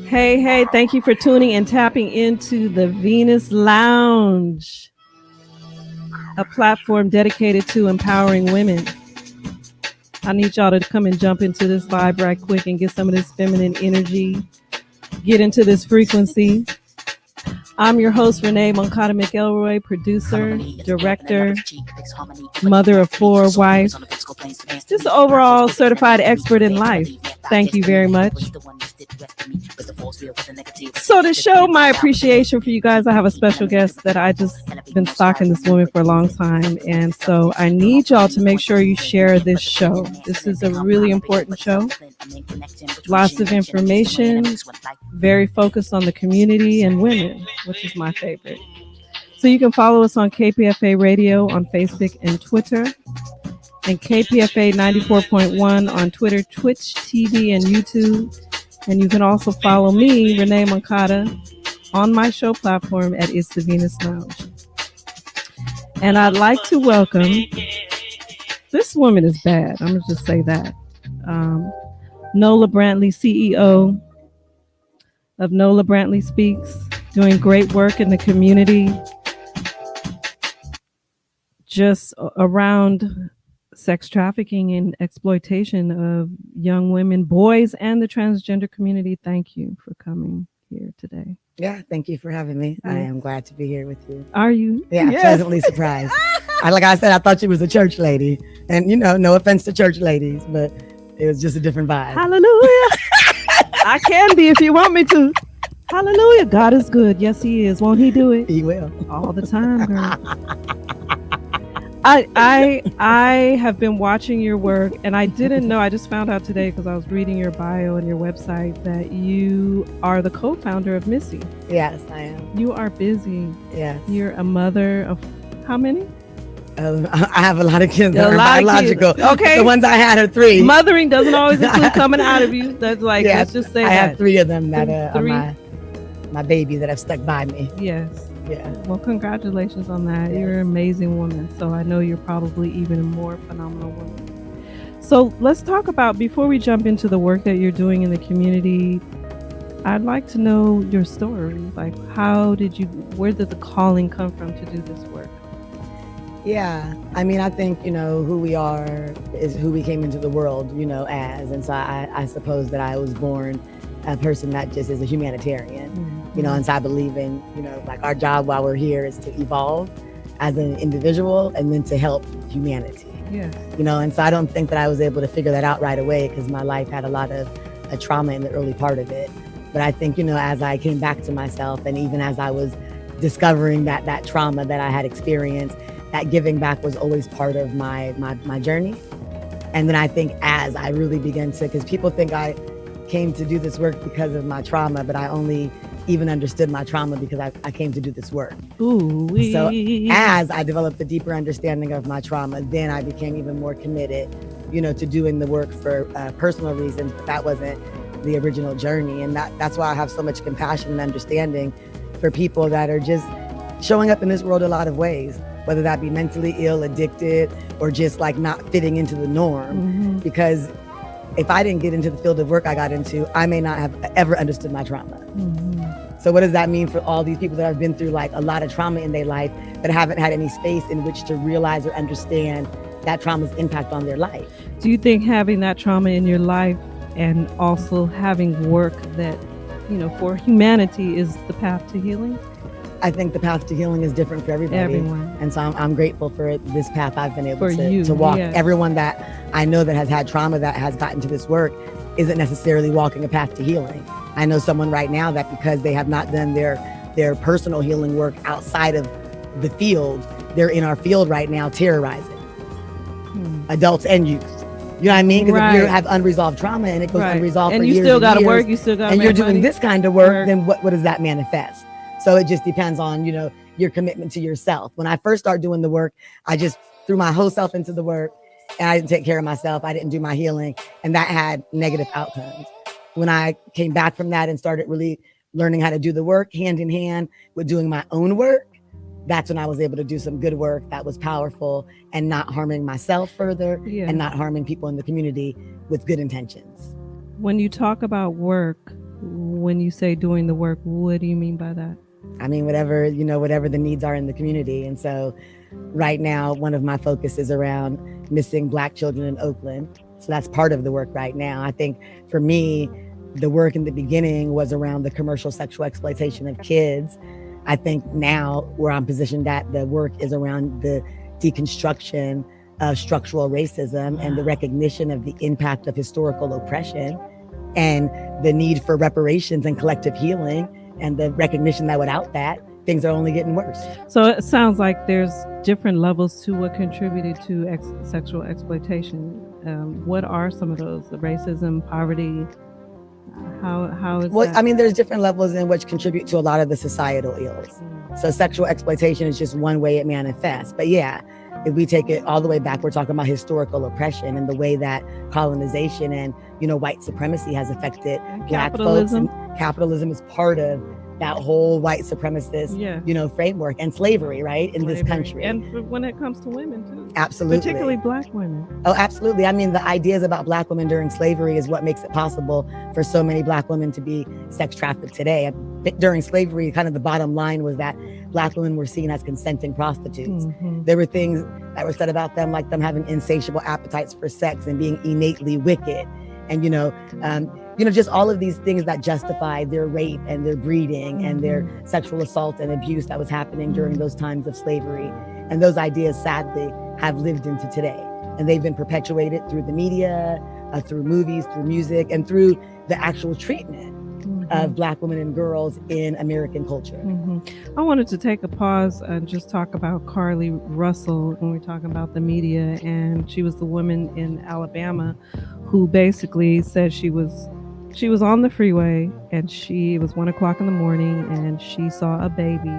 Hey, thank you for tuning and tapping into the Venus Lounge, a platform dedicated to empowering women. I need y'all to come and jump into this vibe right quick and get some of this feminine energy, get into this frequency. I'm your host, Renee Moncada McElroy, producer, director, mother of four, wife, just overall certified expert in life. Thank you very much. So to show my appreciation for you guys, I have a special guest that I just been stalking this woman for a long time. And so I need y'all to make sure you share this show. This is a really important show. Lots of information, very focused on the community and women, which is my favorite. So you can follow us on KPFA Radio on Facebook and Twitter, and KPFA 94.1 on Twitter, Twitch, TV, and YouTube. And you can also follow me, Renee Moncada, on my show platform at It's the Venus Lounge. And I'd like to welcome, this woman is bad, I'm going to just say that, Nola Brantley, CEO of Nola Brantley Speaks, doing great work in the community, just around sex trafficking and exploitation of young women, boys, and the transgender community. Thank you for coming here today. Yeah, thank you for having me. I am glad to be here with you. Are you? Yeah, yes. Pleasantly surprised. Like I said, I thought you was a church lady. And, no offense to church ladies, but it was just a different vibe. Hallelujah. I can be if you want me to. Hallelujah. God is good. Yes, he is. Won't he do it? He will. All the time, girl. I have been watching your work, and I didn't know, I just found out today because I was reading your bio and your website that you are the co-founder of Missy. Yes, I am. You are busy. Yes. You're a mother of how many? I have a lot of kids that are biological. Okay. The ones I had are 3. Mothering doesn't always include coming out of you. That's like, let's just say I that. have 3 of them that are my baby that have stuck by me. Yes. Yeah. Well, congratulations on that. Yes. You're an amazing woman. So I know you're probably even a more phenomenal woman. So let's talk about, before we jump into the work that you're doing in the community, I'd like to know your story. Like, where did the calling come from to do this work? Yeah. I mean, I think, who we are is who we came into the world, as. And so I suppose that I was born a person that just is a humanitarian, and so I believe in, like our job while we're here is to evolve as an individual and then to help humanity. Yes. And so I don't think that I was able to figure that out right away because my life had a lot of trauma in the early part of it. But I think, as I came back to myself and even as I was discovering that trauma that I had experienced, that giving back was always part of my journey. And then I think as I really began to, because people think I came to do this work because of my trauma, but I only even understood my trauma because I came to do this work. Ooh-wee. So as I developed a deeper understanding of my trauma, then I became even more committed, to doing the work for personal reasons, but that wasn't the original journey. And that's why I have so much compassion and understanding for people that are just showing up in this world a lot of ways, whether that be mentally ill, addicted, or just like not fitting into the norm. Because if I didn't get into the field of work I got into, I may not have ever understood my trauma. So what does that mean for all these people that have been through like a lot of trauma in their life but haven't had any space in which to realize or understand that trauma's impact on their life? Do you think having that trauma in your life and also having work that, for humanity is the path to healing? I think the path to healing is different for everybody. Everyone. And so I'm grateful for this path I've been able to walk. Yes. Everyone that I know that has had trauma that has gotten to this work isn't necessarily walking a path to healing. I know someone right now that because they have not done their personal healing work outside of the field, they're in our field right now terrorizing adults and youth. You know what I mean? Because if you have unresolved trauma and it goes unresolved and for you years still got to years, work, you still got to and make you're doing money. this kind of work, then what does that manifest? So it just depends on, your commitment to yourself. When I first started doing the work, I just threw my whole self into the work and I didn't take care of myself. I didn't do my healing, and that had negative outcomes. When I came back from that and started really learning how to do the work hand in hand with doing my own work, that's when I was able to do some good work that was powerful and not harming myself further and not harming people in the community with good intentions. When you talk about work, When you say doing the work, what do you mean by that? I mean, whatever the needs are in the community. And so right now, one of my focus is around missing Black children in Oakland. So that's part of the work right now. I think for me, the work in the beginning was around the commercial sexual exploitation of kids. I think now where I'm positioned at, the work is around the deconstruction of structural racism and the recognition of the impact of historical oppression and the need for reparations and collective healing and the recognition that without that, things are only getting worse. So it sounds like there's different levels to what contributed to sexual exploitation. What are some of those? The racism, poverty? How is that? I mean, there's different levels in which contribute to a lot of the societal ills. So sexual exploitation is just one way it manifests. But yeah, if we take it all the way back, we're talking about historical oppression and the way that colonization and, white supremacy has affected Black folks. And capitalism is part of that whole white supremacist, framework, and slavery, right, in this country. And when it comes to women, too. Absolutely. Particularly Black women. Oh, absolutely. I mean, the ideas about Black women during slavery is what makes it possible for so many Black women to be sex trafficked today. During slavery, kind of the bottom line was that Black women were seen as consenting prostitutes. Mm-hmm. There were things that were said about them, like them having insatiable appetites for sex and being innately wicked. And, just all of these things that justify their rape and their breeding and their sexual assault and abuse that was happening during those times of slavery. And those ideas, sadly, have lived into today. And they've been perpetuated through the media, through movies, through music, and through the actual treatment of Black women and girls in American culture. I wanted to take a pause and just talk about Carly Russell when we're talking about the media. And she was the woman in Alabama who basically said she was on the freeway and it was 1 o'clock in the morning and she saw a baby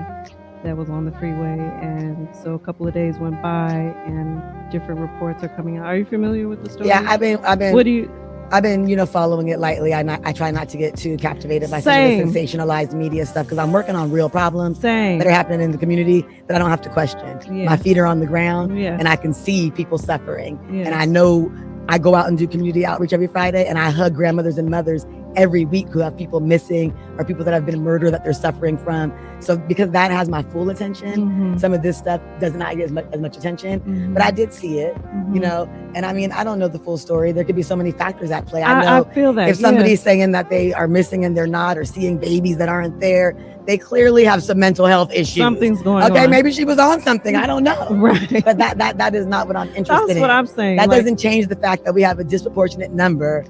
that was on the freeway. And so a couple of days went by and different reports are coming out. Are you familiar with the story? Yeah, I've been following it lightly. I try not to get too captivated by some of the sensationalized media stuff because I'm working on real problems that are happening in the community that I don't have to question. My feet are on the ground and I can see people suffering. And I know I go out and do community outreach every Friday and I hug grandmothers and mothers every week who have people missing or people that have been murdered that they're suffering from. So because that has my full attention, some of this stuff does not get as much attention, but I did see it, and I mean, I don't know the full story. There could be so many factors at play. I feel that if somebody's saying that they are missing and they're not, or seeing babies that aren't there, they clearly have some mental health issues. Something's going on. Okay, maybe she was on something. I don't know. Right. But that is not what I'm interested in. That's what I'm saying. That doesn't change the fact that we have a disproportionate number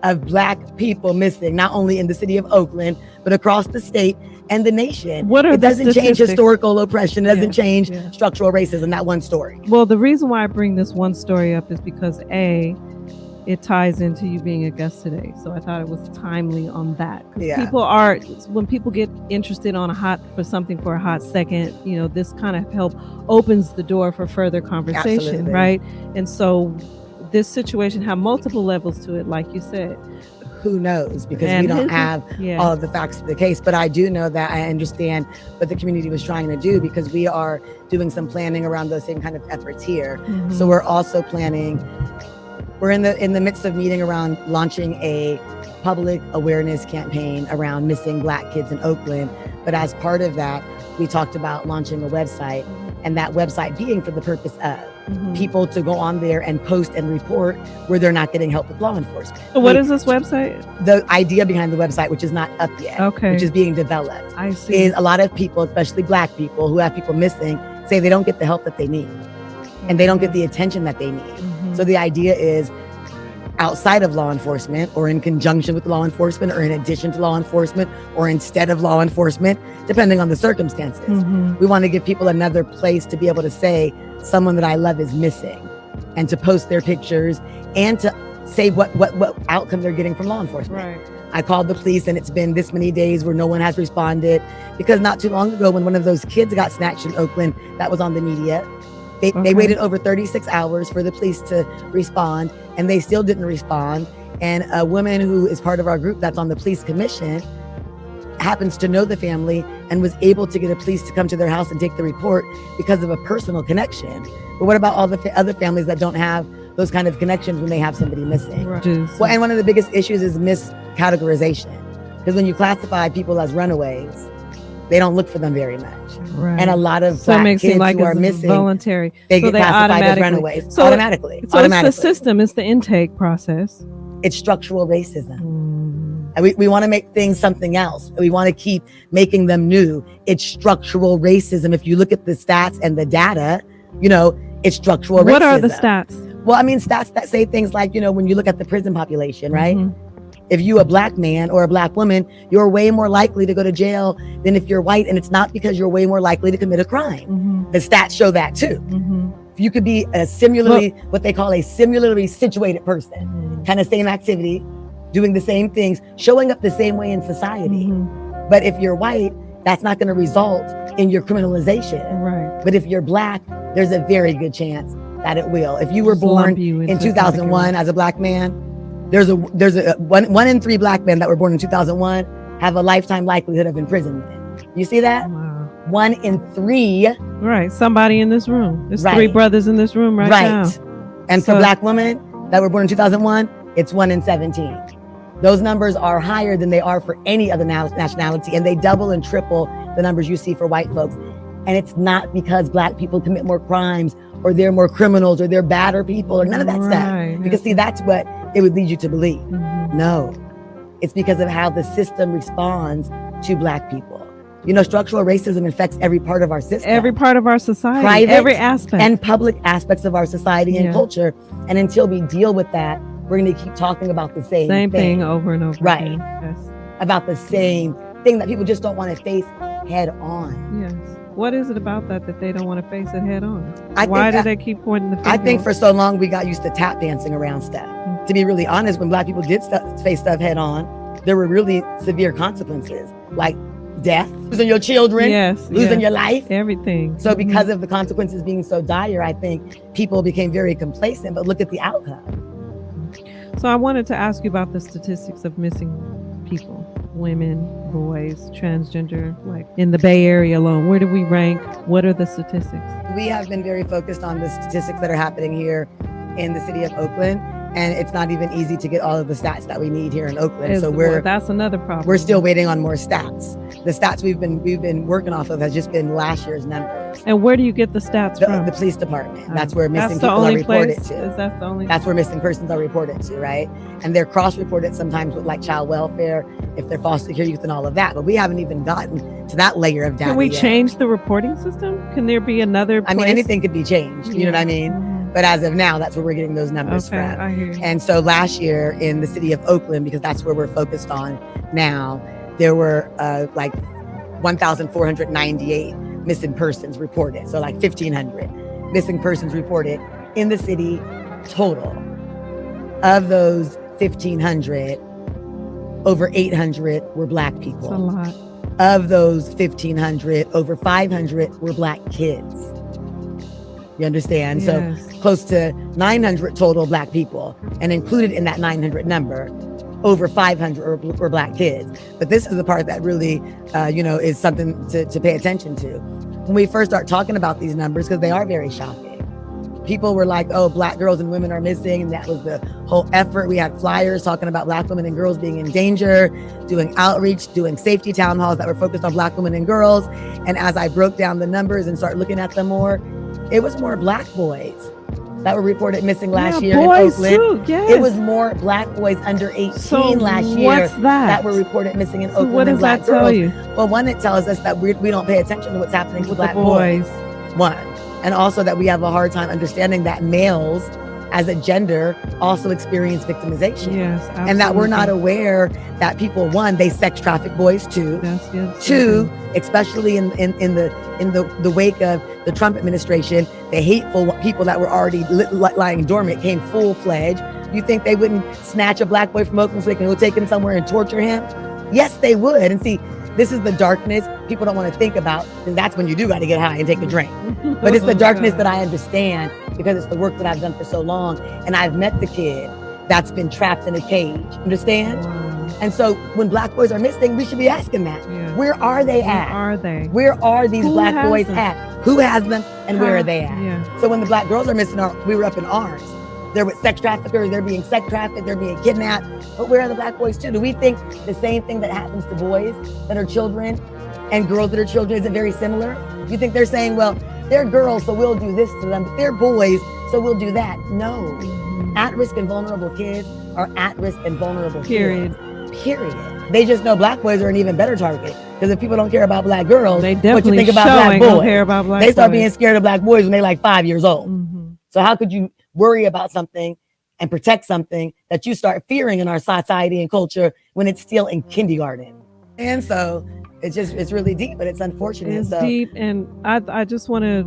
of Black people missing, not only in the city of Oakland, but across the state and the nation. It doesn't change historical oppression. It doesn't change structural racism, that one story. Well, the reason why I bring this one story up is because it ties into you being a guest today. So I thought it was timely on that. Because when people get interested for something for a hot second, this kind of opens the door for further conversation. Absolutely. Right? And so this situation had multiple levels to it, like you said. Who knows? Because we don't have all of the facts of the case. But I do know that I understand what the community was trying to do because we are doing some planning around those same kind of efforts here. So we're also planning. We're in the midst of meeting around launching a public awareness campaign around missing Black kids in Oakland. But as part of that, we talked about launching a website, and that website being for the purpose of people to go on there and post and report where they're not getting help with law enforcement. So what is this website? The idea behind the website, which is not up yet, which is being developed, I see. Is a lot of people, especially Black people who have people missing, say they don't get the help that they need and they don't get the attention that they need. So the idea is outside of law enforcement or in conjunction with law enforcement or in addition to law enforcement or instead of law enforcement, depending on the circumstances. We want to give people another place to be able to say someone that I love is missing and to post their pictures and to say what outcome they're getting from law enforcement. Right. I called the police and it's been this many days where no one has responded because not too long ago when one of those kids got snatched in Oakland, that was on the media. They waited over 36 hours for the police to respond and they still didn't respond. And a woman who is part of our group that's on the police commission happens to know the family and was able to get a police to come to their house and take the report because of a personal connection. But what about all the other families that don't have those kind of connections when they have somebody missing? Right. Well, and one of the biggest issues is miscategorization. Because when you classify people as runaways, they don't look for them very much. Right. And a lot of So it black makes kids it like who are it's missing, voluntary. they So get classified as runaways automatically. So it's the system, it's the intake process. It's structural racism. And we want to make things something else. We want to keep making them new. It's structural racism. If you look at the stats and the data, it's structural racism. What are the stats? Well, I mean, stats that say things like, when you look at the prison population, right? Mm-hmm. If you a black man or a black woman, you're way more likely to go to jail than if you're white. And it's not because you're way more likely to commit a crime. Mm-hmm. The stats show that too. Mm-hmm. You could be what they call a similarly situated person, kind of same activity, doing the same things, showing up the same way in society. Mm-hmm. But if you're white, that's not going to result in your criminalization. Right. But if you're black, there's a very good chance that it will. If you were born in 2001 as a black man, there's a one in 3 black men that were born in 2001 have a lifetime likelihood of imprisonment. You see that? Wow. 1 in 3. Right. Somebody in this room. There's Right. 3 brothers in this room right now. And for black women that were born in 2001, it's 1 in 17. Those numbers are higher than they are for any other nationality, and they double and triple the numbers you see for white folks. And it's not because black people commit more crimes or they're more criminals or they're badder people or none of that stuff. Because see, that's what it would lead you to believe. Mm-hmm. No, it's because of how the system responds to black people. Structural racism affects every part of our system. Every part of our society. Private every aspect. and public aspects of our society and culture. And until we deal with that, we're going to keep talking about the same thing over and over right. again. Yes. About the same thing that people just don't want to face head on. Yes. What is it about that they don't want to face it head on? Why do they keep pointing the finger? I think for so long we got used to tap dancing around stuff. Mm-hmm. To be really honest, when black people did face stuff head on, there were really severe consequences, like death, losing your children, losing your life, everything. So because of the consequences being so dire, I think people became very complacent, but look at the outcome. So I wanted to ask you about the statistics of missing people, women, boys, transgender, like in the Bay Area alone. Where do we rank? What are the statistics? We have been very focused on the statistics that are happening here in the city of Oakland. And it's not even easy to get all of the stats that we need here in Oakland. That's another problem. We're still waiting on more stats. The stats we've been working off of has just been last year's numbers. And where do you get the stats from? The police department. That's where missing people are reported to. Is that the only? That's where missing persons are reported to, right? And they're cross-reported sometimes with like child welfare, if they're foster care youth and all of that. But we haven't even gotten to that layer of data. Can we change the reporting system? Can there be another place? I mean, anything could be changed. You know what I mean? Mm-hmm. But as of now, that's where we're getting those numbers from. I hear you. And so last year in the city of Oakland, because that's where we're focused on now, there were like 1,498 missing persons reported. So like 1,500 missing persons reported in the city total. Of those 1,500, over 800 were black people. That's a lot. Of those 1,500, over 500 were black kids. You understand? Yes. So close to 900 total black people, and included in that 900 number, over 500 were black kids. But this is the part that really, is something to pay attention to. When we first start talking about these numbers, because they are very shocking. People were like, oh, black girls and women are missing. And that was the whole effort. We had flyers talking about black women and girls being in danger, doing outreach, doing safety town halls that were focused on black women and girls. And as I broke down the numbers and started looking at them more, it was more black boys that were reported missing last year in Oakland. Too, yes. It was more black boys under 18 last year that were reported missing in Oakland than black girls. Tell you? Well, one, it tells us that we don't pay attention to what's happening to black boys. One. And also that we have a hard time understanding that males as a gender also experience victimization. Yes, absolutely. And that we're not aware that people, one, they sex traffic boys too. Yes, two, especially in the wake of the Trump administration, the hateful people that were already lying dormant came full-fledged. You think they wouldn't snatch a black boy from Oakland so they can go take him somewhere and torture him? Yes, they would. And see, this is the darkness people don't want to think about, because that's when you do got to get high and take a drink. But it's the darkness that I understand, because it's the work that I've done for so long. And I've met the kid that's been trapped in a cage. Understand? Wow. And so when black boys are missing, we should be asking that. Yeah. Where are they at? Where are they? Where are these black boys them? at? Who has them and where are they at? Yeah. So when the black girls are missing, we were up in arms. they're with sex traffickers, they're being sex trafficked, they're being kidnapped. But where are the black boys too? Do we think the same thing that happens to boys that are children and girls that are children isn't very similar? You think they're saying, well, they're girls, so we'll do this to them, but they're boys, so we'll do that? No. At-risk and vulnerable kids are at-risk and vulnerable kids. Period. They just know black boys are an even better target. Because if people don't care about black girls, they what you think about black boys? They start being scared of black boys when they're like 5 years old. So how could you worry about something and protect something that you start fearing in our society and culture when it's still in kindergarten? And so it's really deep, but it's unfortunate. It's deep. And I just want to,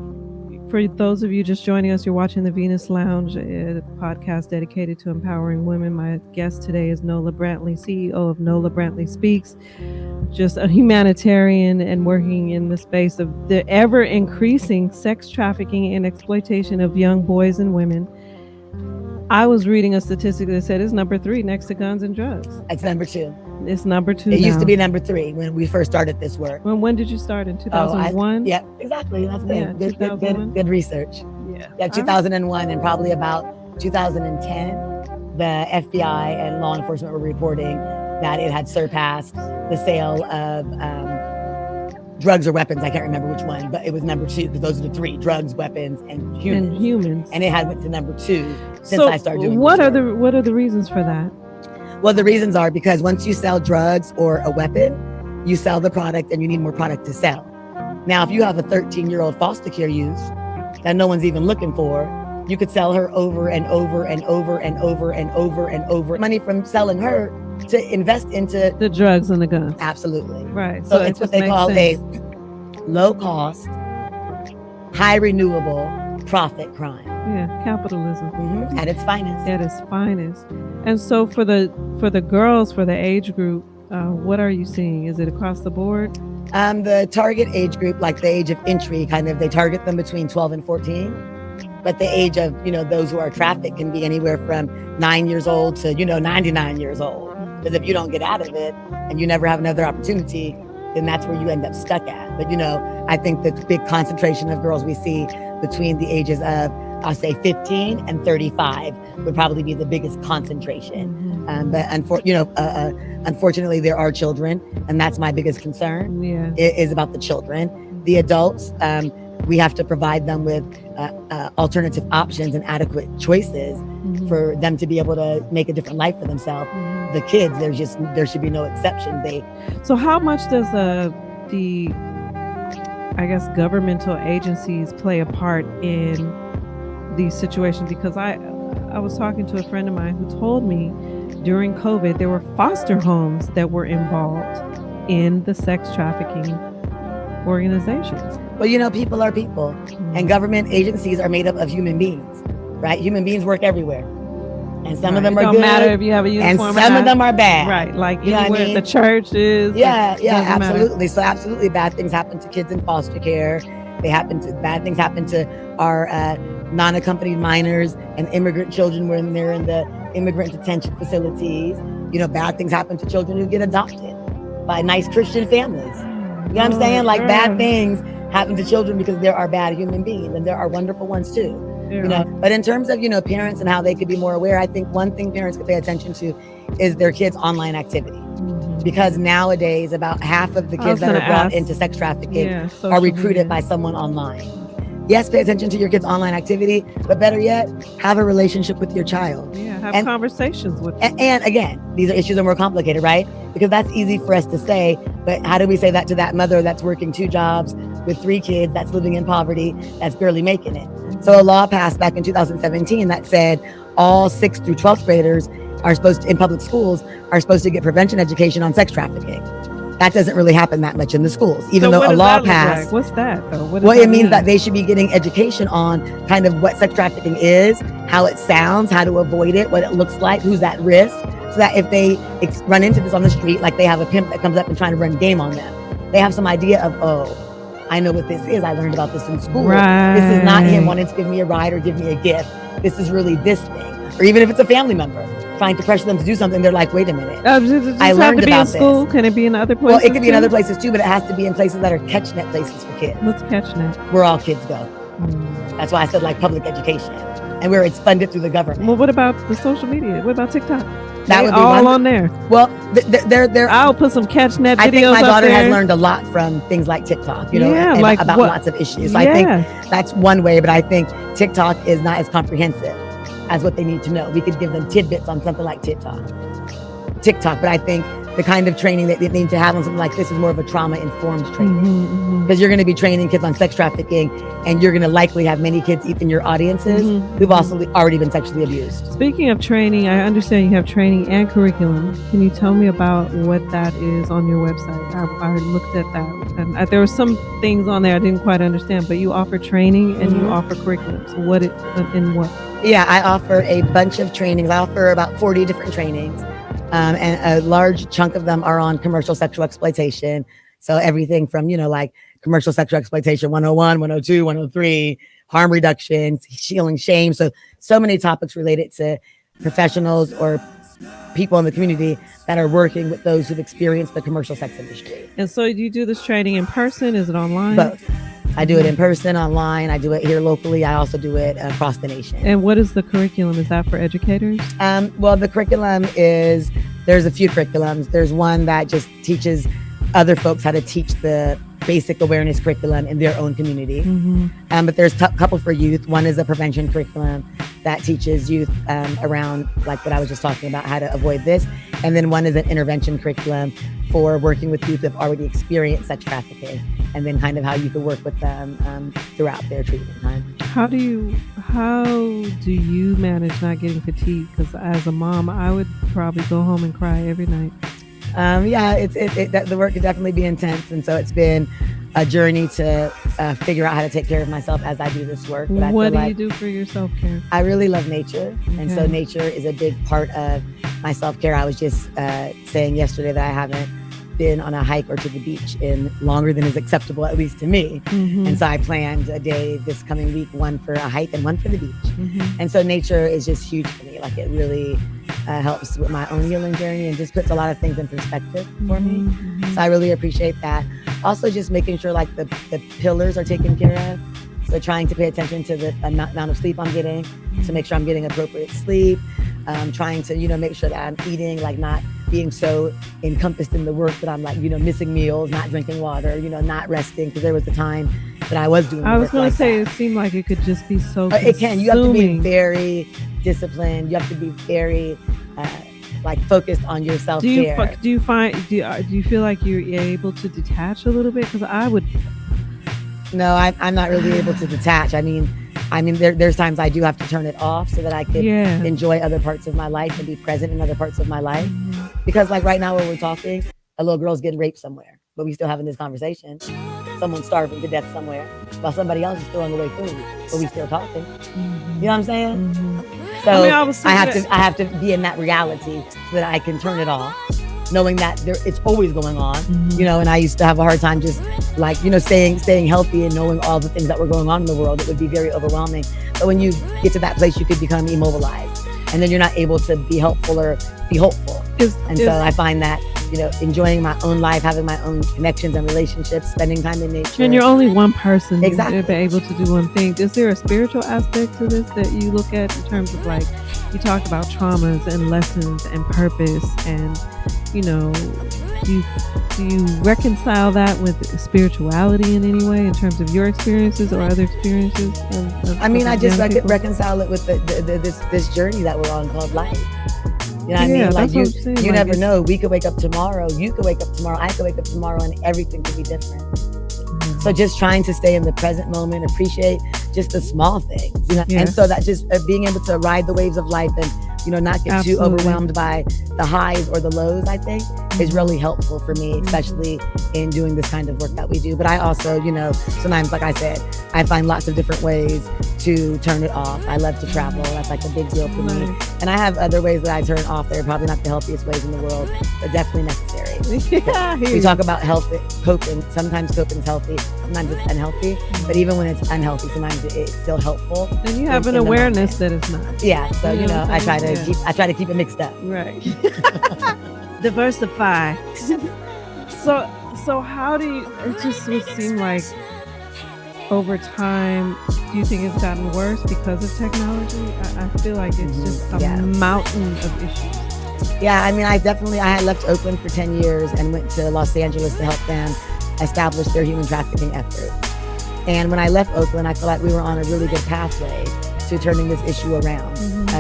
for those of you just joining us, you're watching the Venus Lounge, a podcast dedicated to empowering women. My guest today is Nola Brantley, CEO of Nola Brantley Speaks, just a humanitarian and working in the space of the ever increasing sex trafficking and exploitation of young boys and women. I was reading a statistic that said it's number 3 next to guns and drugs. It's number 2. It's number 2 It now. used to be number 3 when we first started this work. When did you start? In 2001? Yeah, exactly. That's good. Yeah, good research. Yeah, 2001 and probably about 2010, the FBI and law enforcement were reporting that it had surpassed the sale of drugs or weapons. I can't remember which one, but it was number 2 because those are the 3: drugs, weapons, and humans. And it had went to number 2 since I started doing what are the reasons for that? Well, the reasons are because once you sell drugs or a weapon, you sell the product and you need more product to sell. Now, if you have a 13-year-old foster care youth that no one's even looking for, you could sell her over and over and over and over and over and over. Money from selling her to invest into the drugs and the guns. Absolutely. Right. So it's what they call a low cost, high renewable profit crime. Yeah, capitalism at its finest. At its finest. And so for the girls, for the age group, what are you seeing? Is it across the board? The target age group, like the age of entry, they target them between 12 and 14. But the age of, those who are trafficked can be anywhere from 9 years old to, 99 years old. Because if you don't get out of it and you never have another opportunity, then that's where you end up stuck at. But, I think the big concentration of girls we see between the ages of, I'll say 15 and 35 would probably be the biggest concentration. But unfortunately, there are children, and that's my biggest concern. It is about the children. The adults, we have to provide them with alternative options and adequate choices for them to be able to make a different life for themselves. The kids, there should be no exception. So how much does the governmental agencies play a part in these situations? Because I was talking to a friend of mine who told me during COVID there were foster homes that were involved in the sex trafficking organizations. Well, people are people, and government agencies are made up of human beings, right? Human beings work everywhere, and some of them are good. It don't matter if you have a uniform, and some of them are bad. Right, like anywhere the church is. Yeah, absolutely. So absolutely, bad things happen to kids in foster care. Bad things happen to our non-accompanied minors and immigrant children when they're in the immigrant detention facilities. Bad things happen to children who get adopted by nice Christian families. You know what I'm saying? Like bad things happen to children because there are bad human beings, and there are wonderful ones too. But in terms of parents and how they could be more aware, I think one thing parents could pay attention to is their kids' online activity. Because nowadays about half of the kids that are brought into sex trafficking are recruited by someone online. Yes, pay attention to your kids' online activity, but better yet, have a relationship with your child. Have conversations with them. And again, these are issues that are more complicated, right? Because that's easy for us to say, but how do we say that to that mother that's working 2 jobs with 3 kids, that's living in poverty, that's barely making it? So a law passed back in 2017 that said all 6th through 12th graders in public schools are supposed to get prevention education on sex trafficking. That doesn't really happen that much in the schools, even though a law passed. Like? What's that though? Well, it means that they should be getting education on kind of what sex trafficking is, how it sounds, how to avoid it, what it looks like, who's at risk, so that if they run into this on the street, like they have a pimp that comes up and trying to run game on them, they have some idea of, I know what this is. I learned about this in school. Right. This is not him wanting to give me a ride or give me a gift. This is really this thing. Or even if it's a family member trying to pressure them to do something, they're like, wait a minute. I learned about this. School? Can it be in other places? Well, it could be in other places too, but it has to be in places that are catch-net places for kids. What's catch-net? Where all kids go. That's why I said like public education. and where it's funded through the government. Well, what about the social media? What about TikTok? That would be all one on there. Well, they're I'll put some catchnet videos. I think my daughter up there. has learned a lot from things like TikTok, you know, Yeah, and like about what? lots of issues. So Yeah. I think that's one way, but I think TikTok is not as comprehensive as what they need to know. We could give them tidbits on something like TikTok, but I think the kind of training that they need to have on something like this is more of a trauma-informed training, because you're going to be training kids on sex trafficking, and you're going to likely have many kids in your audiences who've also already been sexually abused. Speaking of training, I understand you have training and curriculum. Can you tell me about what that is on your website? I looked at that, and there were some things on there I didn't quite understand, but you offer training and you offer curriculum. So what Yeah, I offer a bunch of trainings. I offer about 40 different trainings. And a large chunk of them are on commercial sexual exploitation. So everything from, you know, like commercial sexual exploitation 101, 102, 103, harm reduction, healing shame. So many topics related to professionals or people in the community that are working with those who've experienced the commercial sex industry. And so do you do this training in person? Is it online? Both. I do it in person, online. I do it here locally. I also do it across the nation. And what is the curriculum? Is that for educators? Well, the curriculum there's a few curriculums. There's one that just teaches other folks how to teach the basic awareness curriculum in their own community. But there's a couple for youth. One is a prevention curriculum that teaches youth around like what I was just talking about, how to avoid this. And then one is an intervention curriculum for working with youth that have already experienced sex trafficking, and then kind of how you can work with them throughout their treatment time. How do you manage not getting fatigued? Because as a mom, I would probably go home and cry every night. Yeah, the work could definitely be intense, and so it's been a journey to figure out how to take care of myself as I do this work. But what do you do for your self-care? I really love nature, and so nature is a big part of my self-care. I was just saying yesterday that I haven't been on a hike or to the beach in longer than is acceptable, at least to me. And so I planned a day this coming week, one for a hike and one for the beach. And so nature is just huge for me. Like, it really helps with my own healing journey and just puts a lot of things in perspective for me. So I really appreciate that. Also, just making sure like the pillars are taken care of. So trying to pay attention to the amount of sleep I'm getting, to make sure I'm getting appropriate sleep. Trying to, make sure that I'm eating, like not being so encompassed in the work that I'm like, missing meals, not drinking water, not resting. Because there was a time that I was doing. I was going to say, it seemed like it could just be so consuming. It can. You have to be very disciplined. You have to be very focused on your self-care. Do you feel like you're able to detach a little bit? Because I would. No, I'm not really able to detach. I mean, there's times I do have to turn it off so that I can enjoy other parts of my life and be present in other parts of my life. Because like right now when we're talking, a little girl's getting raped somewhere, but we still having this conversation. Someone's starving to death somewhere while somebody else is throwing away food, but we still talking. You know what I'm saying? So I have to be in that reality so that I can turn it off, knowing that it's always going on, and I used to have a hard time just staying healthy and knowing all the things that were going on in the world. It would be very overwhelming. But when you get to that place, you could become immobilized, and then you're not able to be helpful or be hopeful. So I find that, enjoying my own life, having my own connections and relationships, spending time in nature. And you're only one person. Exactly. To be able to do one thing. Is there a spiritual aspect to this that you look at in terms of like, you talk about traumas and lessons and purpose, and do you reconcile that with spirituality in any way in terms of your experiences or other experiences? I just reconcile it with this journey that we're on called life. You know what I mean? Like you never know. We could wake up tomorrow. You could wake up tomorrow. I could wake up tomorrow, and everything could be different. So just trying to stay in the present moment, appreciate just the small things, and so that just being able to ride the waves of life and not get too overwhelmed by the highs or the lows, I think is really helpful for me, especially in doing this kind of work that we do. But I also, sometimes, like I said, I find lots of different ways to turn it off. I love to travel. That's like a big deal for me. And I have other ways that I turn off that are probably not the healthiest ways in the world, but definitely necessary. We talk about coping. Sometimes coping is healthy, sometimes it's unhealthy. But even when it's unhealthy, sometimes it's still helpful. And you have an awareness that it's not. Yeah. So I try to keep it mixed up. Right. Diversify. So how do you? It just would seem like over time, do you think it's gotten worse because of technology? I feel like it's just a mountain of issues. Yeah, I mean, I had left Oakland for 10 years and went to Los Angeles to help them establish their human trafficking efforts. And when I left Oakland, I felt like we were on a really good pathway to turning this issue around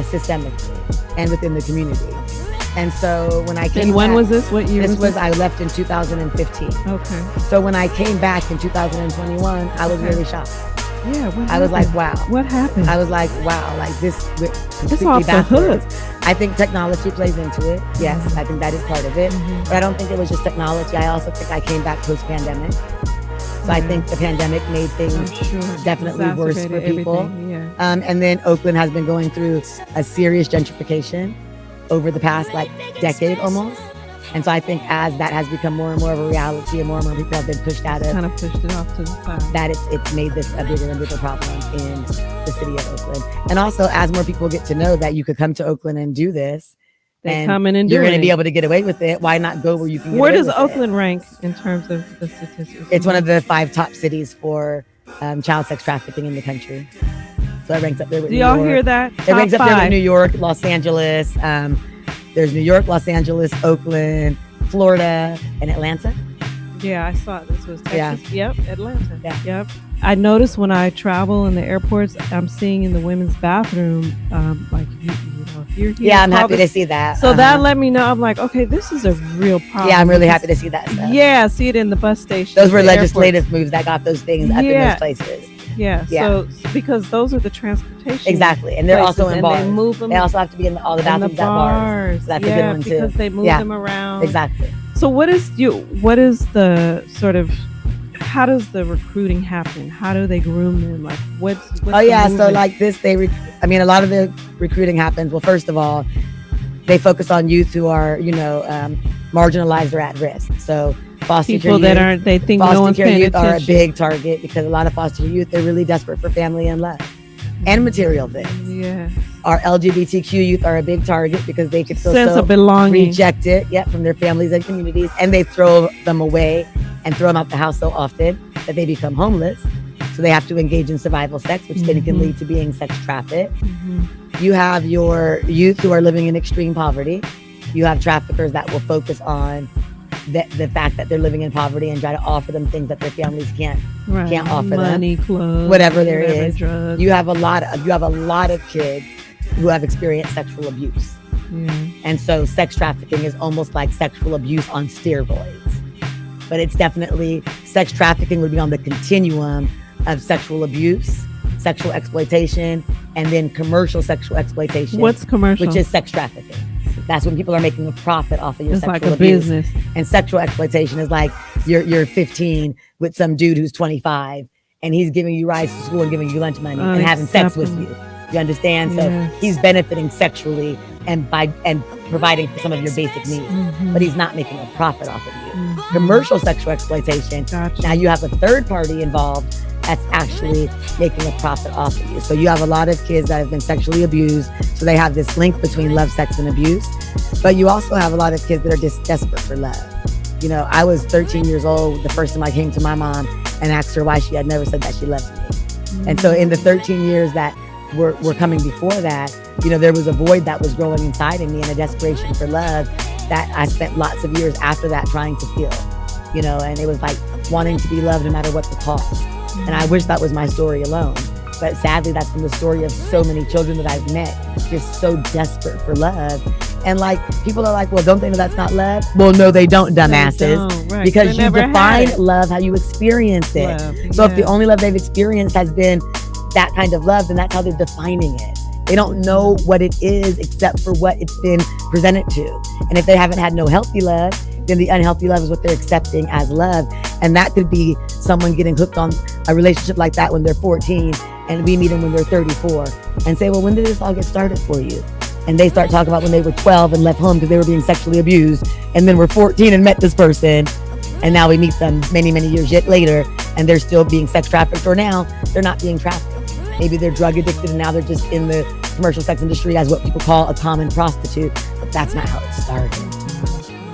systemically and within the community. And so when I came And when back, was this? What year this was I left in 2015. Okay. So when I came back in 2021, I was really shocked. Yeah. I was like, wow. What happened? I was like, wow, like this went completely It's off backwards. the hook. I think technology plays into it. Yes, I think that is part of it. But I don't think it was just technology. I also think I came back post-pandemic. So I think the pandemic made things definitely worse for people. And then Oakland has been going through a serious gentrification over the past decade almost. And so I think as that has become more and more of a reality and more people have been pushed out of, kind of pushed it off to the side, that it's made this a bigger and bigger problem in the city of Oakland. And also as more people get to know that you could come to Oakland and do this, they come in and you're going to it. be able to get away with it. Why not go where you can get Where away does with Oakland rank in terms of the statistics? It's one of the 5 top cities for child sex trafficking in the country. So it ranks up there with Do New y'all York. hear that? It ranks up there with New York, Los Angeles. There's New York, Los Angeles, Oakland, Florida, and Atlanta. Yeah, I saw it. This was Texas. Yeah. Yep, Atlanta. Yeah. Yep. I notice when I travel in the airports, I'm seeing in the women's bathroom, if you're here. Yeah, I'm happy to see that. So that let me know. I'm like, okay, this is a real problem. Yeah, I'm really happy to see that stuff. Yeah, see it in the bus station. Those were legislative moves that got those things up in those places. Yeah. So because those are the transportation. Exactly, and they're also in bars. They move them. They also have to be in all the bathrooms at bars. So that's a good one too. Because they move them around. Exactly. So what is the sort of, how does the recruiting happen? How do they groom them? Like what's so like this, a lot of the recruiting happens. Well, first of all, they focus on youth who are, marginalized or at risk. So foster people care youth, they think no one's paying youth attention. are a big target because a lot of foster youth, they're really desperate for family and love and material things. Yeah. Our LGBTQ youth are a big target because they could feel sense of belonging, rejected, from their families and communities, and they throw them away and throw them out the house so often that they become homeless. So they have to engage in survival sex, which then can lead to being sex trafficked. You have your youth who are living in extreme poverty. You have traffickers that will focus on the fact that they're living in poverty and try to offer them things that their families can't offer them. Money, clothes, whatever there is. Drugs. You have a lot of kids who have experienced sexual abuse. And so sex trafficking is almost like sexual abuse on steroids. But it's definitely, sex trafficking would be on the continuum of sexual abuse, sexual exploitation, and then commercial sexual exploitation. What's commercial? Which is sex trafficking. That's when people are making a profit off of your it's sexual like a abuse. business. And sexual exploitation is like you're 15 with some dude who's 25 and he's giving you rides to school and giving you lunch money and having sex with you. You understand? So he's benefiting sexually and providing for some of your basic needs, but he's not making a profit off of you. Commercial sexual exploitation. Gotcha. Now you have a third party involved that's actually making a profit off of you. So you have a lot of kids that have been sexually abused. So they have this link between love, sex, and abuse. But you also have a lot of kids that are just desperate for love. I was 13 years old the first time I came to my mom and asked her why she had never said that she loves me. And so in the 13 years that were coming before that, there was a void that was growing inside of me and a desperation for love that I spent lots of years after that trying to feel, and it was like wanting to be loved no matter what the cost. And I wish that was my story alone. But sadly, that's been the story of so many children that I've met, just so desperate for love. And people are like, well, don't they know that's not love? Well, no, they don't, dumbasses. They don't, right. Because you define love how you experience it. So if the only love they've experienced has been that kind of love, then that's how they're defining it. They don't know what it is except for what it's been presented to. And if they haven't had no healthy love, then the unhealthy love is what they're accepting as love. And that could be someone getting hooked on a relationship like that when they're 14 and we meet them when they're 34 and say, well, when did this all get started for you? And they start talking about when they were 12 and left home because they were being sexually abused, and then we're 14 and met this person, and now we meet them many, many years later and they're still being sex trafficked, or now they're not being trafficked. Maybe they're drug addicted and now they're just in the commercial sex industry as what people call a common prostitute, but that's not how it started.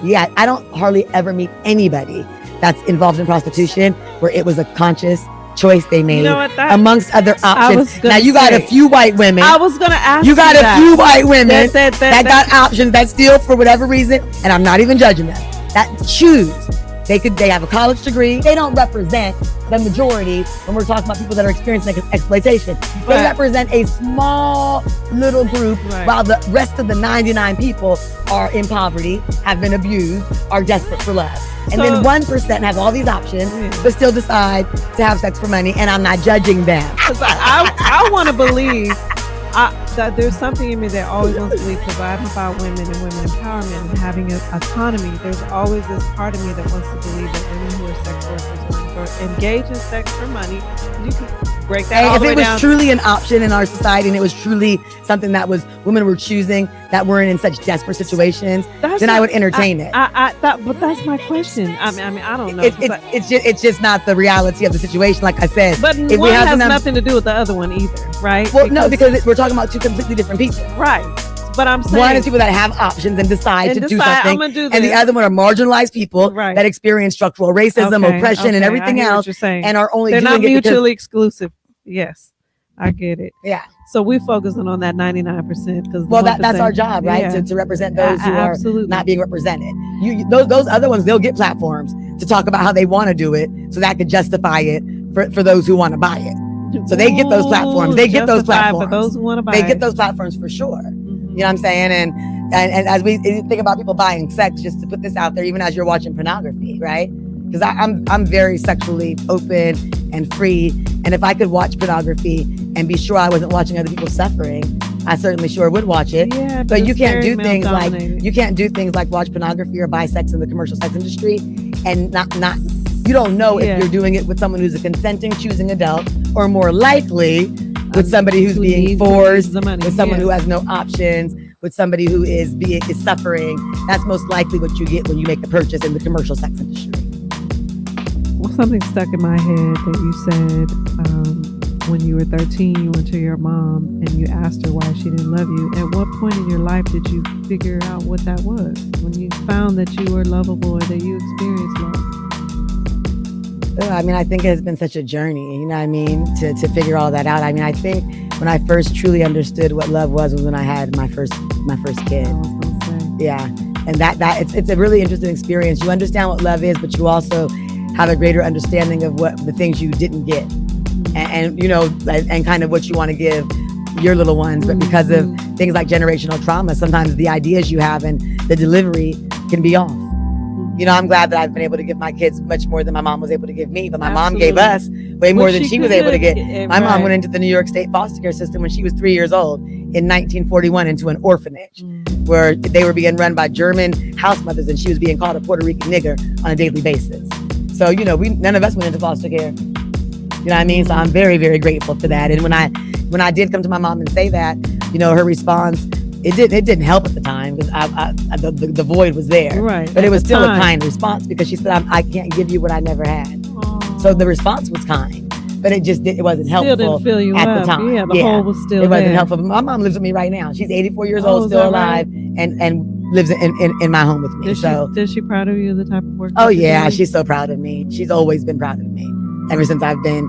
Yeah, I don't hardly ever meet anybody that's involved in prostitution where it was a conscious choice they made, amongst other options. Now you got a few white women. I was going to ask you got a few white women that got options that still, for whatever reason, and I'm not even judging them, that choose. They have a college degree. They don't represent the majority when we're talking about people that are experiencing exploitation. They represent a small little group, while the rest of the 99 people are in poverty, have been abused, are desperate for love. And then 1% have all these options, but still decide to have sex for money, and I'm not judging them. I want to believe that there's something in me that always wants to believe, because I'm about women and women empowerment and having autonomy. There's always this part of me that wants to believe that women who are sex workers engage in sex for money. You can break that all the way down. If it was truly an option in our society, and it was truly something that women were choosing, that weren't in such desperate situations, then I would entertain it. But that's my question. I mean, I don't know. It's just not the reality of the situation, like I said. But one has nothing to do with the other one either, right? Well, because we're talking about two completely different people. Right. But I'm saying one is people that have options and decide to do something, and the other one are marginalized people that experience structural racism, oppression, and everything else, and are only they're doing not it mutually exclusive. Yes, I get it. Yeah. So we're focusing on that 99% because that's our job, right? To represent those who are not being represented. Those other ones, they'll get platforms to talk about how they want to do it, so that could justify it for those who want to buy it. So they get those platforms. They get those platforms for those who want to buy. They get those platforms for sure. You know what I'm saying? And as we think about people buying sex, just to put this out there, even as you're watching pornography, right? Because I'm very sexually open and free. And if I could watch pornography and be sure I wasn't watching other people suffering, I certainly sure would watch it. Yeah, but you can't do things like watch pornography or buy sex in the commercial sex industry and not you don't know if you're doing it with someone who's a consenting, choosing adult, or more likely with somebody who's being forced, with someone who has no options, with somebody who is suffering. That's most likely what you get when you make a purchase in the commercial sex industry. Well, something stuck in my head that you said when you were 13, you went to your mom and you asked her why she didn't love you. At what point in your life did you figure out what that was? When you found that you were lovable or that you experienced love? I mean, I think it has been such a journey, you know what I mean, to figure all that out. I mean, I think when I first truly understood what love was when I had my first kid. Yeah, and that it's a really interesting experience. You understand what love is, but you also have a greater understanding of what the things you didn't get, and you know, and kind of what you want to give your little ones. But because of things like generational trauma, sometimes the ideas you have and the delivery can be off. You know, I'm glad that I've been able to give my kids much more than my mom was able to give me, but my mom gave us way more than she was able to get. My mom went into the New York State foster care system when she was 3 years old in 1941 into an orphanage where they were being run by German house mothers, and she was being called a Puerto Rican nigger on a daily basis. So, you know, none of us went into foster care. You know what I mean? So I'm very, very grateful for that. And when I did come to my mom and say that, you know, her response, it didn't help at the time because the void was there. Right. But it was still a kind response because she said, I can't give you what I never had. Aww. So the response was kind, but it wasn't helpful didn't fill you at up. the time. Yeah, the hole was still It wasn't there. helpful. My mom lives with me right now. She's 84 years old, still alive, and lives in my home with me. Is she proud of you, the type of work? Oh yeah, she's so proud of me. She's always been proud of me. Ever since I've been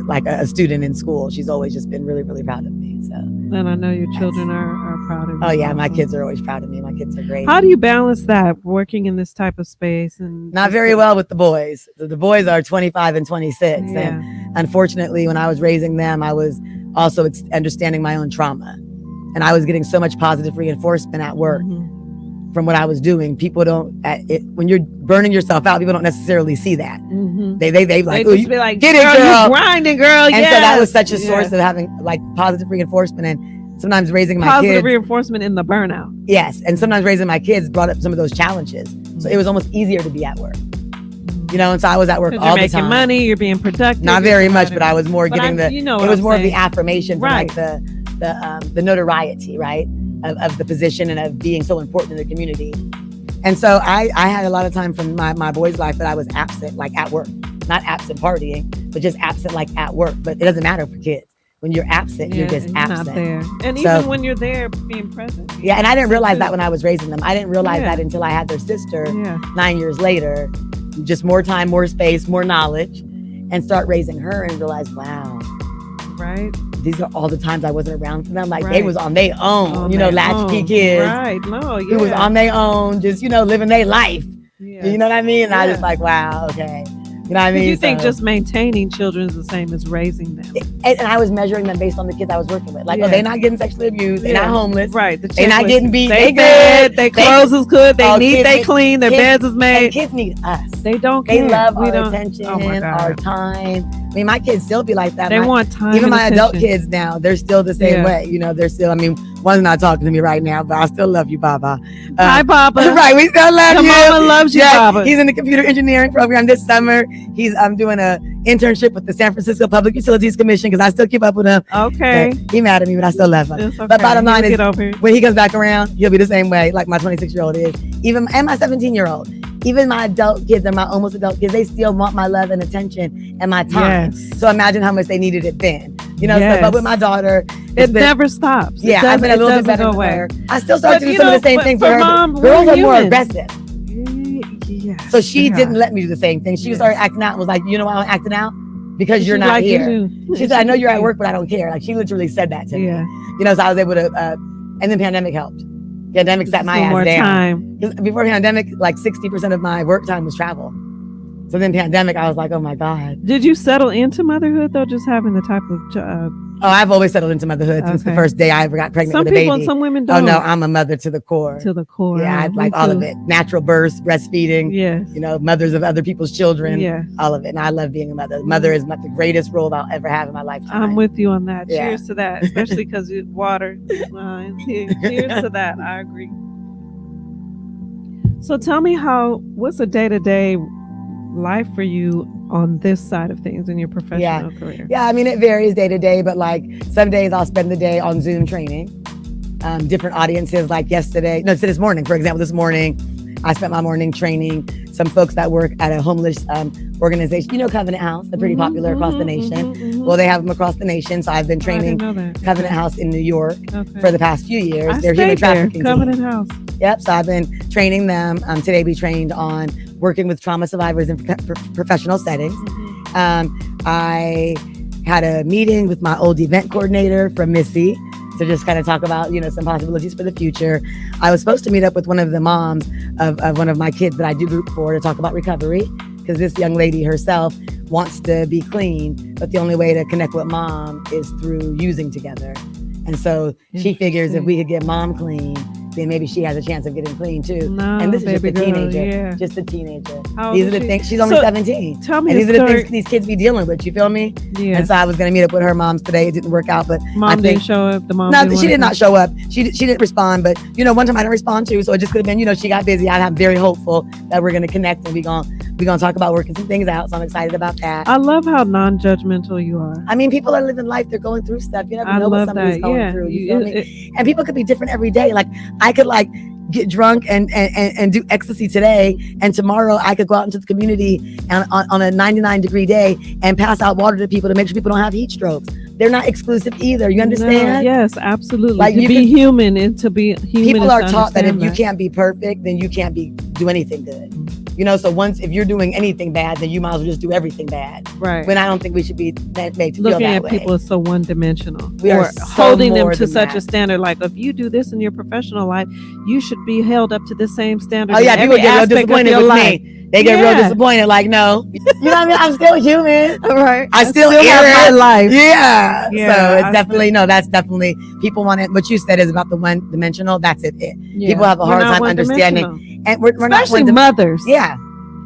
like a student in school, she's always just been really, really proud of me. So. And I know your children are proud of you. Oh yeah, my kids are always proud of me. My kids are great. How do you balance that, working in this type of space? And not very well with the boys. The boys are 25 and 26. Yeah. And unfortunately, when I was raising them, I was also understanding my own trauma. And I was getting so much positive reinforcement at work from what I was doing. People don't, when you're burning yourself out, people don't necessarily see that. They like, just be like, get it, girl. You grinding, girl. And so that was such a source of having like positive reinforcement, and sometimes raising my kids. Positive reinforcement in the burnout. Yes. And sometimes raising my kids brought up some of those challenges. So it was almost easier to be at work. You know, and so I was at work all the time. You're making money, you're being productive. Not very much, but I was more getting it was more of the affirmation, like the notoriety, right? Of the position and of being so important in the community. And so I had a lot of time from my boys' life that I was absent, like at work. Not absent partying, but just absent like at work. But it doesn't matter for kids. When you're absent, you're just absent. Not there. And even when you're there, being present. Yeah, and I didn't realize that when I was raising them. I didn't realize that until I had their sister 9 years later. Just more time, more space, more knowledge. and start raising her and realize, wow, right. These are all the times I wasn't around for them. Like Right. they was on their own, latchkey kids. Right. No, yeah. Who was on their own, just, living their life. Yes. You know what I mean? And I Yeah. just like, wow, okay. You know what I mean? You think just maintaining children is the same as raising them? And I was measuring them based on the kids I was working with. Like, Yeah. oh, they're not getting sexually abused. They're not homeless. Right. They're not getting beat. They They fed. good. Their clothes is good. They clean. Their kids- beds is made. And kids need us. They don't They care. love We our don't- attention, Oh my God. our time. I mean, my kids still be like that. They want time. Even and my adult attention. kids now, they're still the same Yeah. way. They're still, one's not talking to me right now, but I still love you, Baba. Hi, Papa. Right, we still love Your you. mama loves you, Papa. He's in the computer engineering program this summer. He's doing a internship with the San Francisco Public Utilities Commission because I still keep up with him. Okay. But he mad at me, but I still love him. It's okay. But bottom line He'll is, get over it. when he comes back around, he'll be the same way, like my 26-year-old is. And my 17-year-old. Even my adult kids and my almost adult kids, they still want my love and attention and my time. Yes. So imagine how much they needed it then. Yes. But with my daughter, It never stops. yeah, I've been a little bit better go with away. her. I still start But, to do you some of know, the same but things for for her. Mom, but girls we're are more human. aggressive. Yes. So she Yeah. didn't let me do the same thing. She started acting out and was like, you know why I'm acting out? Because you're She not like you here. too. She said, I know you're at work, but I don't care. Like she literally said that to me. Yeah. So I was able to, and then pandemic helped. Pandemic sat my ass more down. time. 'Cause before pandemic, like 60% of my work time was travel. So then pandemic, I was like, oh my God. Did you settle into motherhood though? Just having the type of Oh, I've always settled into motherhood since the Okay. first day I ever got pregnant some with a people baby. and some women Oh don't. no, I'm a mother to the core. To the core. Yeah, I Me like all of too. it. Natural births, breastfeeding, Yes. mothers of other people's children, Yeah. all of it. And I love being a mother. Mother is not the greatest role I'll ever have in my lifetime. I'm with you on that. Yeah. Cheers to that, especially because water. Cheers to that. I agree. So tell me what's a day-to-day life for you on this side of things in your professional career? Yeah, it varies day to day, but like some days I'll spend the day on Zoom training, different audiences. Like this morning, for example, I spent my morning training some folks that work at a homeless organization. Covenant House, they're pretty popular across the nation. Well, they have them across the nation. So I've been training Covenant House in New York for the past few years. I They're human stayed there, trafficking Covenant team. House. Yep. So I've been training them. Today we trained on working with trauma survivors in professional settings. I had a meeting with my old event coordinator from Missy to just kind of talk about, some possibilities for the future. I was supposed to meet up with one of the moms of one of my kids that I do group for to talk about recovery, because this young lady herself wants to be clean, but the only way to connect with mom is through using together. And so she figures if we could get mom clean, then maybe she has a chance of getting clean too. No, and this is just a baby girl, teenager. yeah. Just a teenager. How old These are is the she? things. She's only So, 17. Tell me And these the are the story. things these kids be dealing with. You feel me? Yeah. And so I was going to meet up with her moms today. It didn't work out, but Mom I think, didn't show up. The mom no, didn't she wanna did not show up. She didn't respond, but one time I didn't respond too. So it just could have been, she got busy. I'm very hopeful that we're going to connect and we're going to talk about working some things out. So I'm excited about that. I love how non-judgmental you are. People are living life. They're going through stuff. You never I know what love somebody's that. going Yeah. through. You feel me? And people could be different every day. Like I could get drunk and do ecstasy today, and tomorrow I could go out into the community and on a 99-degree day and pass out water to people to make sure people don't have heat strokes. They're not exclusive either. You understand? No, yes, absolutely. Like, to you be can- human and to be human. People is are to taught that if understand you can't be perfect, then you can't do anything good. So if you're doing anything bad, then you might as well just do everything bad. right. When I don't think we should be made to feel Looking that at way. people is so one-dimensional. We are or so holding them more to than such a that. standard. Like if you do this in your professional life, you should be held up to the same standard. Oh yeah, in people every get real aspect of disappointed your with life. me. They get real Yeah. disappointed. Like, no, you know what I mean? I'm still human. Right. I still have my err. life. Yeah. Yeah, So I it's definitely that's definitely people want it. What you said is about the one-dimensional. That's it. Yeah. People have a We're hard not time understanding, one-dimensional. and we're not Especially one. mothers. Yeah,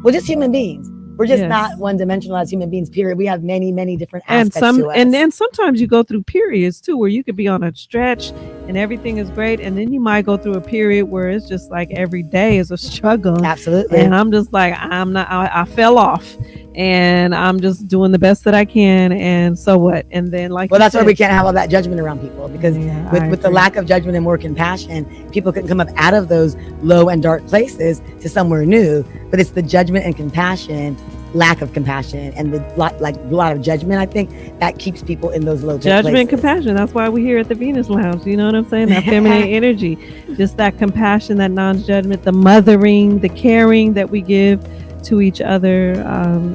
we're just human beings. We're just Yes. not one-dimensional as human beings. Period. We have many, many different And aspects to us. and then sometimes you go through periods too where you could be on a stretch and everything is great, and then you might go through a period where it's just like every day is a struggle. Absolutely. And I'm just like, I fell off, and I'm just doing the best that I can, and so what? And then Well, that's why we can't have all that judgment around people, because Yeah, with the lack of judgment and more compassion, people can come up out of those low and dark places to somewhere new. But it's the judgment and compassion, lack of compassion, and the a lot of judgment, I think, that keeps people in those low judgment and places. compassion. That's why we're here at the Venus Lounge. You know what I'm saying? That feminine energy, just that compassion, that non-judgment, the mothering, the caring that we give to each other,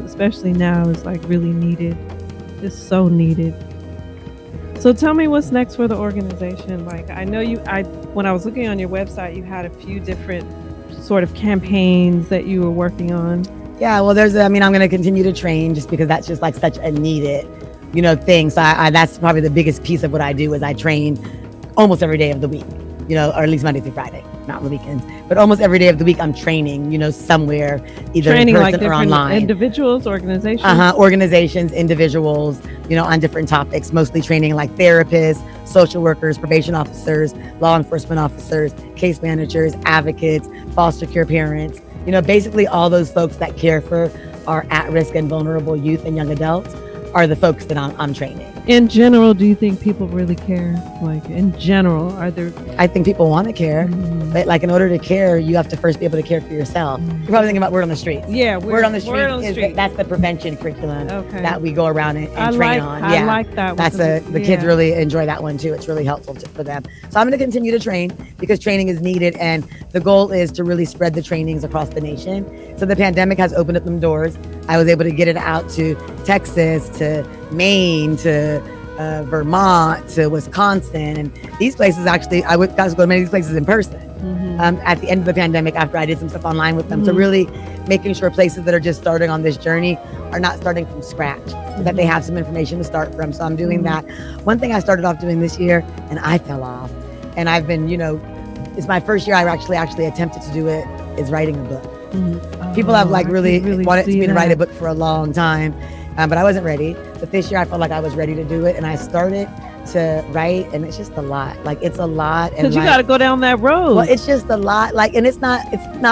especially now, is like really needed. It's so needed. So tell me what's next for the organization. Like, I know when I was looking on your website, you had a few different sort of campaigns that you were working on. Yeah, well, I'm going to continue to train just because that's just like such a needed, thing. So that's probably the biggest piece of what I do is I train almost every day of the week, or at least Monday through Friday, not on the weekends, but almost every day of the week I'm training, somewhere, either training in person like or online. Individuals, organizations? Organizations, individuals, on different topics, mostly training like therapists, social workers, probation officers, law enforcement officers, case managers, advocates, foster care parents, basically all those folks that care for our at-risk and vulnerable youth and young adults are the folks that I'm training. In general, do you think people really care? Like, in general, are there... I think people want to care, but like in order to care, you have to first be able to care for yourself. You're probably thinking about Word on the Streets. Yeah, Word on the Street. That's the prevention curriculum that we go around and train on. I like that one. The kids really enjoy that one too. It's really helpful for them. So I'm going to continue to train because training is needed, and the goal is to really spread the trainings across the nation. So the pandemic has opened up them doors. I was able to get it out to Texas, to Maine, to Vermont, to Wisconsin, and these places actually got to go to many of these places in person. At the end of the pandemic, after I did some stuff online with them. So really making sure places that are just starting on this journey are not starting from scratch, that they have some information to start from. So I'm doing that. One thing I started off doing this year, and I fell off, and I've been, it's my first year I actually attempted to do it, is writing a book. People have really wanted me to write a book for a long time, but I wasn't ready. But this year I felt like I was ready to do it, and I started to write, and it's just a lot. Like, it's a lot, and because you got to go down that road. Well, it's just a lot. Like, and it's not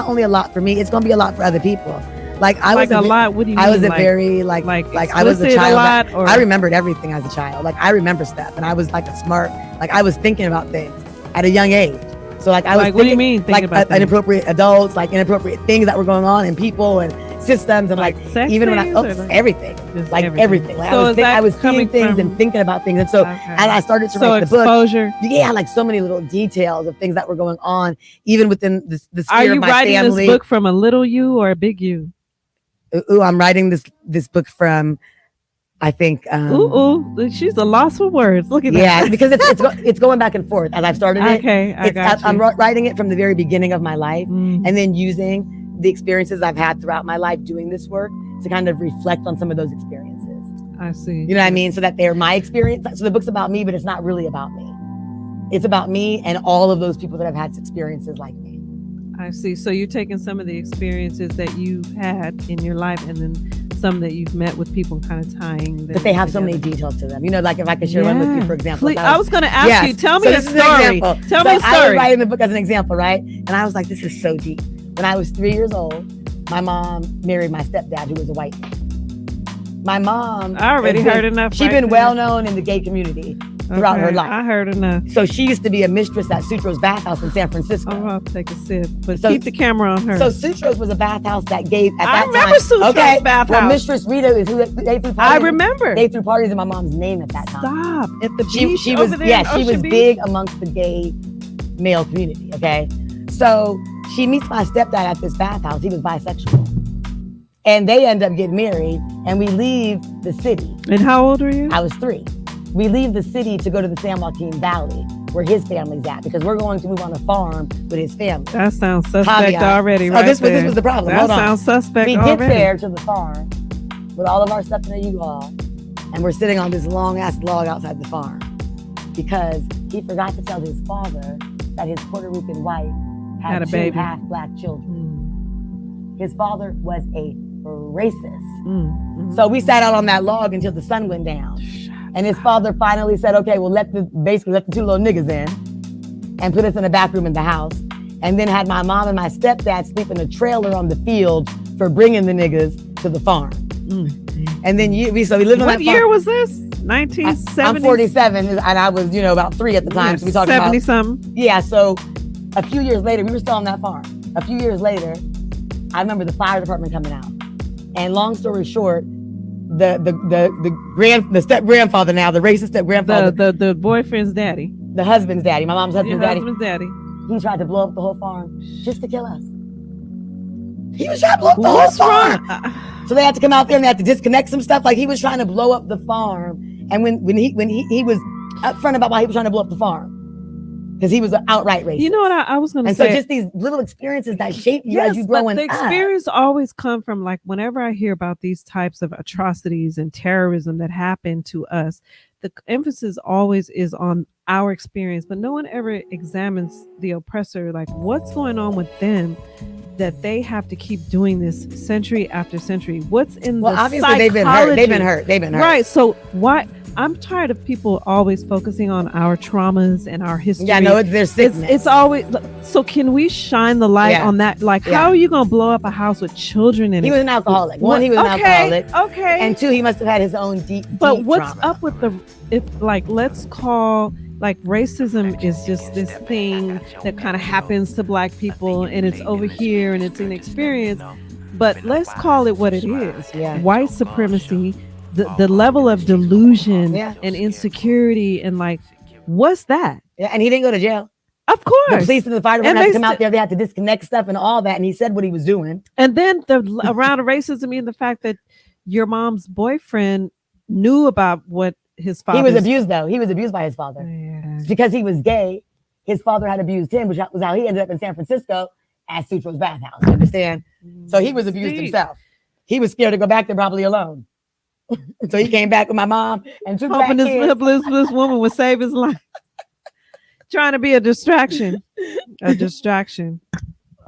only a lot for me. It's gonna be a lot for other people. Like, I was a lot. What do you mean? I was very like I was a child. I remembered everything as a child. Like, I remember stuff, and I was like I was thinking about things at a young age. So like I was what do you mean? Like inappropriate adults, like inappropriate things that were going on in people and systems, and like even when everything. Like everything. Like so I was seeing things and thinking about things, and so as I started to write the book, like so many little details of things that were going on, even within the sphere of my family. Are you writing this book from a little you or a big you? I'm writing this book from, I think. She's a loss for words. Look at that. Yeah, because it's going back and forth as I've started it. Okay, I'm writing it from the very beginning of my life, and then using the experiences I've had throughout my life doing this work to kind of reflect on some of those experiences. I see. You know what I mean? So that they're my experience. So the book's about me, but it's not really about me. It's about me and all of those people that have had experiences like me. I see. So you're taking some of the experiences that you've had in your life, and then some that you've met with people, kind of tying them. But they have so many details to them. Like if I could share one with you, for example. Please, I was going to ask you, tell me a story. Tell me a story. I was writing the book as an example, right? And I was like, this is so deep. When I was 3 years old, my mom married my stepdad, who was a white man. My mom... I already heard enough. She'd been well known in the gay community throughout her life. I heard enough. So she used to be a mistress at Sutro's bathhouse in San Francisco. I'm going to take a sip, but keep the camera on her. So Sutro's was a bathhouse that gave, at that time... I remember Sutro's bathhouse. Well, Mistress Rita is who they threw parties. I remember. They threw parties in my mom's name at that time. Stop. At the beach she was big amongst the gay male community, okay? So she meets my stepdad at this bathhouse. He was bisexual. And they end up getting married, and we leave the city. And how old were you? I was 3. We leave the city to go to the San Joaquin Valley, where his family's at, because we're going to move on a farm with his family. That sounds suspect already, right? This was the problem. That sounds suspect already. We get there to the farm with all of our stuff in a U-Haul, and we're sitting on this long-ass log outside the farm because he forgot to tell his father that his Puerto Rican wife had 2 half-black children. His father was a racist. So we sat out on that log until the sun went down. And his father finally said, okay, well, let the 2 little niggas in and put us in a back room in the house. And then had my mom and my stepdad sleep in a trailer on the field for bringing the niggas to the farm. And then we lived on that farm. What year was this? 1970? I'm 47, and I was, about 3 at the time. So we talked 70 something. Yeah, so a few years later, we were still on that farm. A few years later, I remember the fire department coming out. And long story short, the step grandfather now, the racist step grandfather, the boyfriend's daddy, the husband's daddy, my mom's husband's daddy. Husband's daddy. He tried to blow up the whole farm just to kill us. He was trying to blow up the whole farm. So they had to come out there and they had to disconnect some stuff. Like he was trying to blow up the farm. And when he was upfront about why he was trying to blow up the farm. Because he was an outright racist. You know what I was going to say? And so just these little experiences that shape you as you growing up. The experience always come from, like, whenever I hear about these types of atrocities and terrorism that happen to us, the emphasis always is on our experience, but no one ever examines the oppressor. Like, what's going on with them that they have to keep doing this century after century? What's in the obviously psychology? they've been hurt. Right. So why? I'm tired of people always focusing on our traumas and our history. Yeah, no, there's sickness. It's always, so can we shine the light on that? Like, how are you going to blow up a house with children in it? He was an alcoholic. One, he was an alcoholic. Okay. And two, he must have had his own deep But what's trauma. up with let's call, like, racism is just this thing that kind of happens to Black people, and it's over here and it's an experience. But let's call it what it is. Yeah. White supremacy. The level of delusion and insecurity, and like, what's that? Yeah, and he didn't go to jail. Of course. The police and the fire department had to come out there. They had to disconnect stuff and all that. And he said what he was doing. And then around racism and the fact that your mom's boyfriend knew about what his father. He was abused, though. He was abused by his father. Yeah. Because he was gay, his father had abused him, which was how he ended up in San Francisco at Sutro's bathhouse. You understand? So he was abused himself. He was scared to go back there probably alone. So he came back with my mom and two hoping black kids. this woman would save his life. Trying to be a distraction.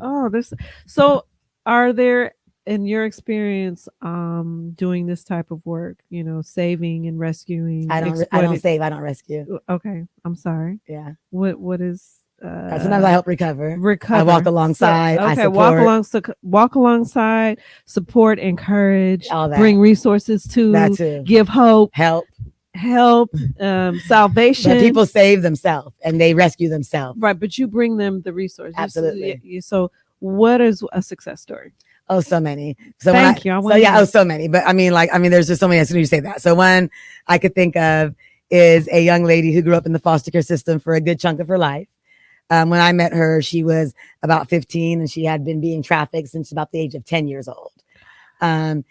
Oh, so are there, in your experience, doing this type of work, saving and rescuing? I don't save, I don't rescue. Okay, I'm sorry. Yeah. What is sometimes I help recover. I walk alongside. So, I support. Walk alongside, support, encourage, all that. Bring resources to, give hope, help, salvation. But people save themselves and they rescue themselves. Right, but you bring them the resources. Absolutely. So what is a success story? Oh, so many. So Thank you. So many. But I mean, there's just so many as soon as you say that. So one I could think of is a young lady who grew up in the foster care system for a good chunk of her life. When I met her, she was about 15 and she had been being trafficked since about the age of 10 years old. And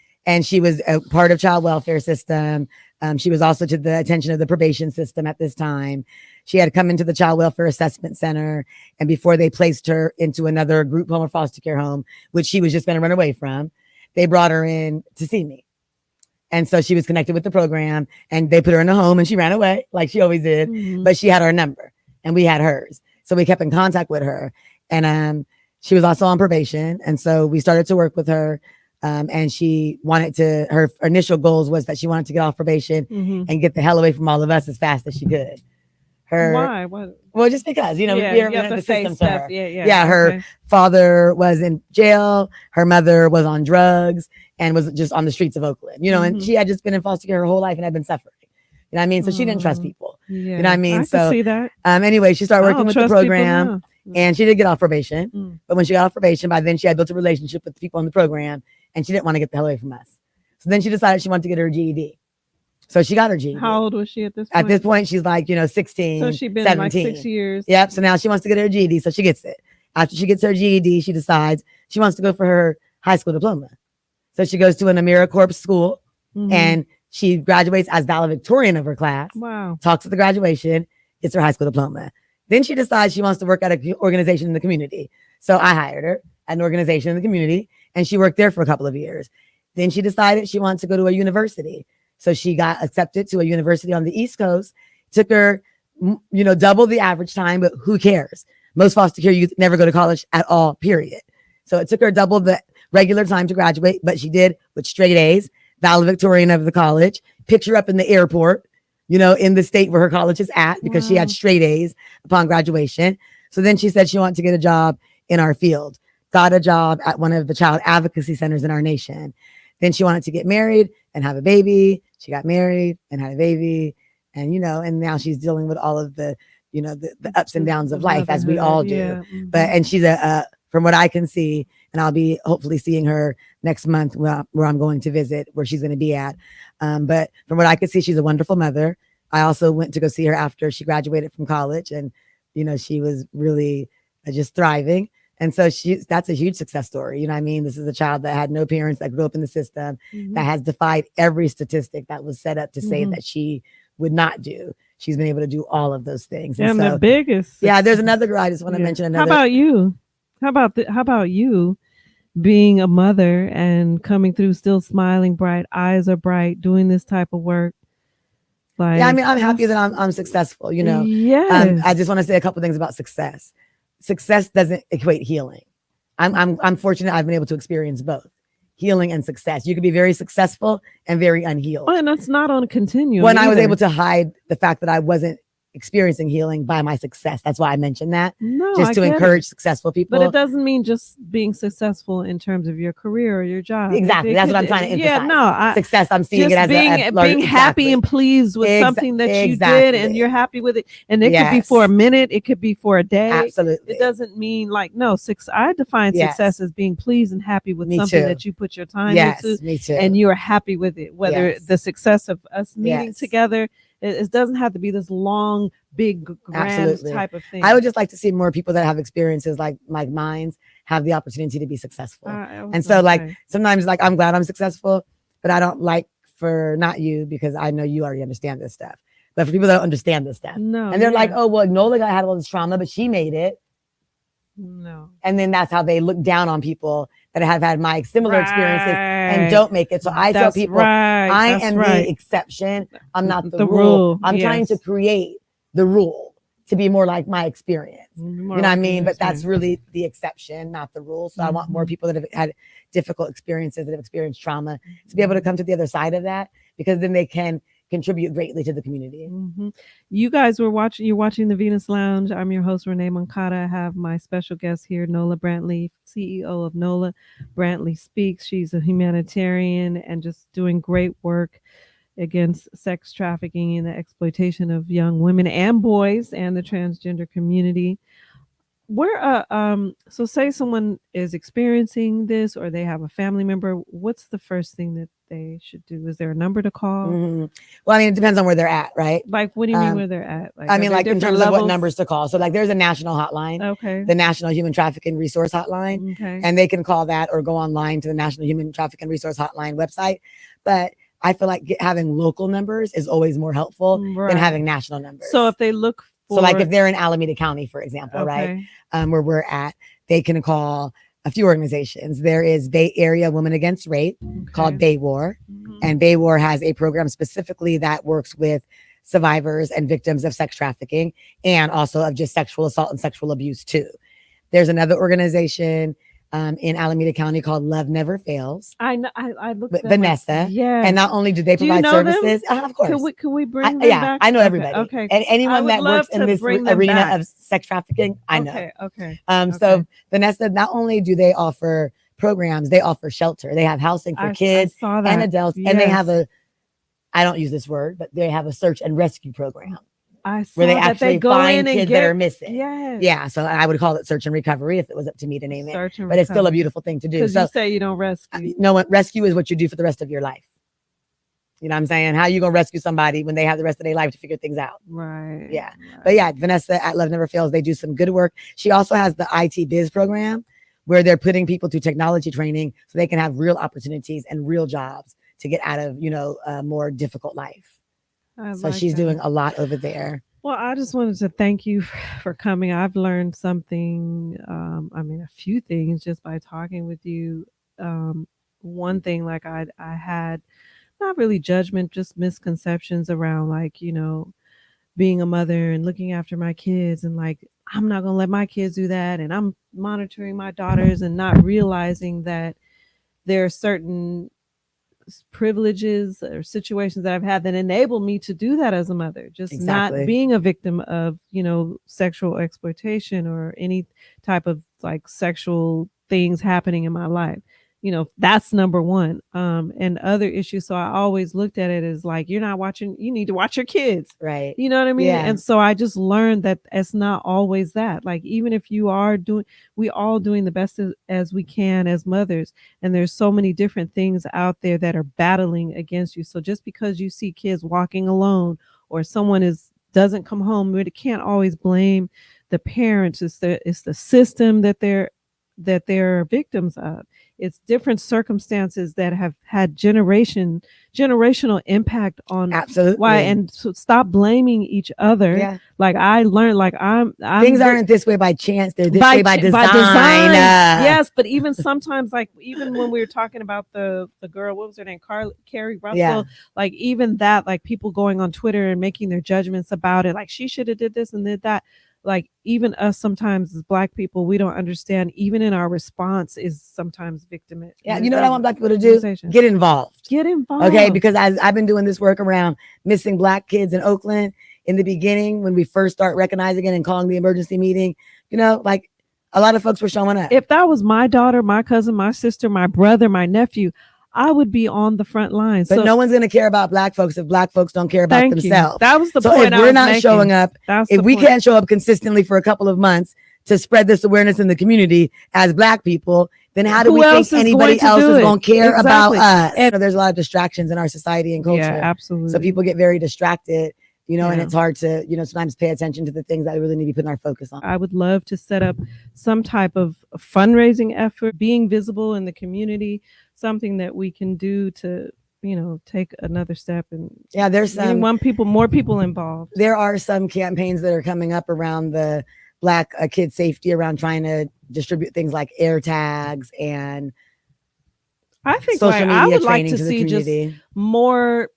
she was a part of child welfare system. She was also to the attention of the probation system at this time. She had come into the child welfare assessment center. And before they placed her into another group home or foster care home, which she was just going to run away from, they brought her in to see me. And so she was connected with the program and they put her in a home and she ran away like she always did. Mm-hmm. But she had our number and we had hers. So we kept in contact with her, and she was also on probation. And so we started to work with her. And she wanted to, her initial goals was that she wanted to get off probation and get the hell away from all of us as fast as she could. Why? What? Well, just because, we have the system to her. Yeah. Her father was in jail. Her mother was on drugs and was just on the streets of Oakland, and she had just been in foster care her whole life and had been suffering. You know what I mean? So she didn't trust people. Yeah. You know what I mean? I can see that. Anyway, she started working with the program and she did get off probation. But when she got off probation, by then she had built a relationship with the people in the program and she didn't want to get the hell away from us. So then she decided she wanted to get her GED. So she got her GED. How old was she at this point? At this point, she's like, 16, so she'd been 17. like 6 years. Yep. So now she wants to get her GED. So she gets it. After she gets her GED, she decides she wants to go for her high school diploma. So she goes to an AmeriCorps school and she graduates as valedictorian of her class. Wow. Talks at the graduation, gets her high school diploma. Then she decides she wants to work at an organization in the community. So I hired her at an organization in the community and she worked there for a couple of years. Then she decided she wants to go to a university. So she got accepted to a university on the East Coast. Took her, double the average time, but who cares? Most foster care youth never go to college at all, period. So it took her double the regular time to graduate, but she did with straight A's. Valedictorian of the college, picked her up in the airport, in the state where her college is at because she had straight A's upon graduation. So then she said she wanted to get a job in our field, got a job at one of the child advocacy centers in our nation. Then she wanted to get married and have a baby. She got married and had a baby. And, and now she's dealing with all of the, the ups and downs of life as we all do. Yeah. But, and she's from what I can see, and I'll be hopefully seeing her next month where I'm going to visit, where she's going to be at. But from what I could see, she's a wonderful mother. I also went to go see her after she graduated from college. And, she was really just thriving. And so that's a huge success story. You know what I mean? This is a child that had no parents, that grew up in the system, that has defied every statistic that was set up to say that she would not do. She's been able to do all of those things. And so, the biggest. Yeah, there's another girl I just want to mention. Another. How about you? How about you being a mother and coming through still smiling bright, eyes are bright, doing this type of work? Like, yeah, I mean, I'm happy that I'm successful, you know. Yes. I just want to say a couple things about success. Success doesn't equate healing. I'm fortunate I've been able to experience both. Healing and success. You can be very successful and very unhealed. And that's not on a continuum. When I was able to hide the fact that I wasn't experiencing healing by my success. That's why I mentioned that. No, just to encourage successful people. But it doesn't mean just being successful in terms of your career or your job. Exactly. That's what I'm trying to emphasize. Yeah, no. Success, I'm seeing it as being happy and pleased with something that you did and you're happy with it. And it could be for a minute. It could be for a day. Absolutely. It doesn't mean like, no, I define success as being pleased and happy with something that you put your time into. Me too. And you're happy with it. Whether the success of us meeting together, it doesn't have to be this long, big, grand type of thing. I would just like to see more people that have experiences like mine have the opportunity to be successful. And so sometimes like, I'm glad I'm successful, but I don't like for not you, because I know you already understand this stuff. But for people that don't understand this stuff, and they're like, oh, well, Nola had all this trauma, but she made it. No. And then that's how they look down on people that have had my similar experiences and don't make it. So I tell people, I am the exception. I'm not the rule. I'm trying to create the rule to be more like my experience. You know what I mean? But that's really the exception, not the rule. So I want more people that have had difficult experiences, that have experienced trauma, to be able to come to the other side of that, because then they can contribute greatly to the community. You guys you're watching the Venus Lounge. I'm your host, Renee Moncada. I have my special guest here, Nola Brantley, CEO of Nola Brantley Speaks. She's a humanitarian and just doing great work against sex trafficking and the exploitation of young women and boys and the transgender community. So say someone is experiencing this or they have a family member, what's the first thing that they should do? Is there a number to call? Well, I mean, it depends on where they're at, right? Like, what do you mean where they're at? Like, I mean, like in terms of what numbers to call. So like there's a national hotline, the National Human Trafficking Resource Hotline, and they can call that or go online to the National Human Trafficking Resource Hotline website. But I feel like having local numbers is always more helpful than having national numbers. So if they look for... So like if they're in Alameda County, for example, right? Where we're at, they can call a few organizations. There is Bay Area Women Against Rape called BayWar. And BayWar has a program specifically that works with survivors and victims of sex trafficking and also of just sexual assault and sexual abuse too. There's another organization in Alameda County called Love Never Fails. I know. I looked at Vanessa. Yeah. And not only do they provide services, of course. Can we bring them back? I know everybody. Okay. And anyone that works in this arena of sex trafficking, I know. Okay. So Vanessa, not only do they offer programs, they offer shelter. They have housing for kids and adults. Yes. And they have I don't use this word, but they have a search and rescue program. Where they actually find kids that are missing. Yeah. So I would call it search and recovery if it was up to me to name it. But it's still a beautiful thing to do. So you say you don't rescue. No, rescue is what you do for the rest of your life. You know what I'm saying? How are you going to rescue somebody when they have the rest of their life to figure things out? Right. Yeah. Right. But yeah, Vanessa at Love Never Fails, they do some good work. She also has the IT Biz program where they're putting people through technology training so they can have real opportunities and real jobs to get out of, a more difficult life. So she's doing a lot over there. Well, I just wanted to thank you for coming. I've learned something, a few things just by talking with you. One thing, like I had not really judgment, just misconceptions around being a mother and looking after my kids and I'm not going to let my kids do that. And I'm monitoring my daughters and not realizing that there are certain privileges or situations that I've had that enable me to do that as a mother, just not being a victim of, sexual exploitation or any type of sexual things happening in my life. That's number one. And other issues. So I always looked at it as you're not watching, you need to watch your kids. Right. You know what I mean? Yeah. And so I just learned that it's not always that. Even if we all doing the best as we can as mothers, and there's so many different things out there that are battling against you. So just because you see kids walking alone or someone doesn't come home, we can't always blame the parents. It's the system that they're that they're victims of. It's different circumstances that have had generational impact on Absolutely. why, and so stop blaming each other. Yeah. Like I learned, like I'm things aren't this way by chance. They're this way by design. Yes, but even sometimes, like even when we were talking about the girl, what was her name, Carrie Russell, Yeah. like even that, like people going on Twitter and making their judgments about it, like she should have did this and did that. Like even us sometimes as Black people, we don't understand. Even in our response is sometimes victim. Yeah, you know what I want Black people to do? Get involved. Get involved. Okay, because I've been doing this work around missing Black kids in Oakland. In the beginning, when we first start recognizing it and calling the emergency meeting, you know, like a lot of folks were showing up. If that was my daughter, my cousin, my sister, my brother, my nephew, I would be on the front lines. But no one's going to care about Black folks if Black folks don't care about themselves. That was the so point. If we're not showing up, if we can't show up consistently for a couple of months to spread this awareness in the community as Black people, then how do we think anybody else is going to care about us? And there's a lot of distractions in our society and culture. Yeah, absolutely. So people get very distracted, you know, and it's hard to, you know, sometimes pay attention to the things that we really need to be putting our focus on. I would love to set up some type of fundraising effort, being visible in the community, something that we can do to, you know, take another step. And there's more people involved. There are some campaigns that are coming up around the Black kid safety, around trying to distribute things like air tags and I think I would like to see just more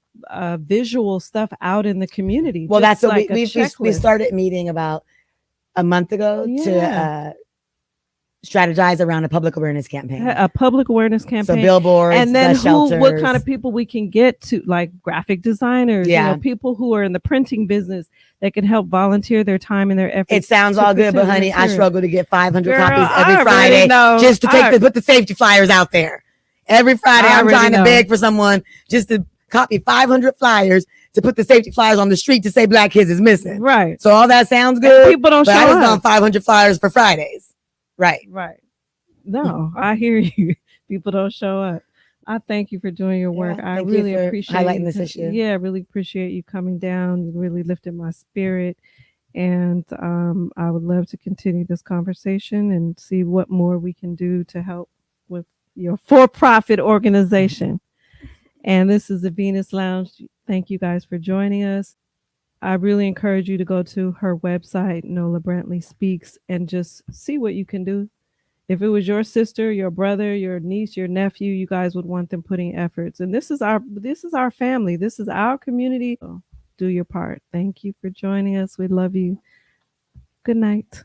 visual stuff out in the community. Well, that's what we started meeting about a month ago to strategize around a public awareness campaign. So billboards, and then what kind of people we can get to, like graphic designers, you know, people who are in the printing business that can help volunteer their time and their efforts. It sounds all good, but honey, I struggle to get 500 copies every Friday just to put the safety flyers out there. Every Friday, I'm trying to beg for someone just to copy 500 flyers to put the safety flyers on the street to say Black kids is missing. Right. So all that sounds good. And people don't show up. I just done 500 flyers for Fridays. Right. No, I hear you. People don't show up. I thank you for doing your work. I really appreciate highlighting this issue. Yeah, I really appreciate you coming down. You really lifted my spirit. And I would love to continue this conversation and see what more we can do to help with your for-profit organization. And this is the Venus Lounge. Thank you guys for joining us. I really encourage you to go to her website, Nola Brantley Speaks, and just see what you can do. If it was your sister, your brother, your niece, your nephew, you guys would want them putting efforts. And this is our family. This is our community. So do your part. Thank you for joining us. We love you. Good night.